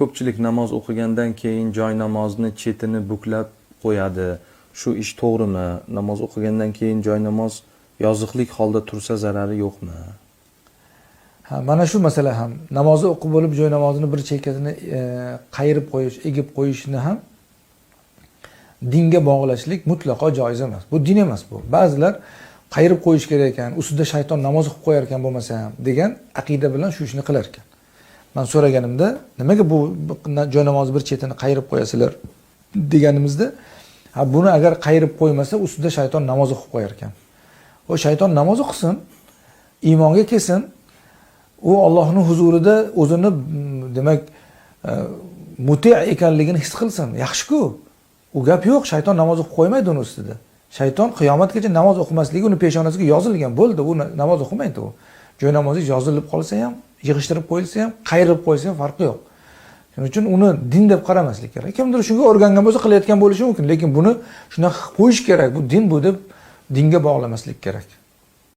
ko'pchilik namoz o'qigandan keyin joy namozni chetini buklab qo'yadi. Shu ish to'g'rimi? Namoz o'qigandan keyin joy namoz yoziqlik holda tursa zarari yo'qmi? Ha, mana shu masala ham namozni o'qib bo'lib joy namozini bir chekkasini qayirib qo'yish, egib qo'yishni ham dinga bog'lashlik mutlaqo joiz emas. Bu din emas bu. Ba'zilar qayirib qo'yish kerak ekan, ustida shayton namoz o'qib qo'yar ekan bo'lmasa ham degan aqida bilan shu ishni qilar ekan. Men so'raganimda, nimaga bu joy namozni bir chetini qayirib qo'yasizlar deganimizda, ha buni agar qayirib qo'ymasa ustida shayton namoz o'qib qo'yar ekan. O shayton namoz o'qisin, iymonga kelsin, u Allohning huzurida o'zini demak muti ekanligini his qilsin. Yaxshi-ku. U gap yo'q, shayton namoz o'qib qo'ymaydi uni ustida. Shayton qiyomatgacha namoz o'qimasligi uni peshonasiga yozilgan, bo'ldi, u namoz o'qimaydi u. Joy namozi yozilib qolsa ham, yig'ishtirib qo'yilsa ham, qayirib qo'yilsa ham farqi yo'q. Shuning uchun uni din deb qaramaslik kerak. Kimdir shunga o'rgangan bo'lsa qilayotgan bo'lishi mumkin, lekin buni shunaqa qo'yish kerak. Bu din bu deb dinga bog'lamaslik kerak.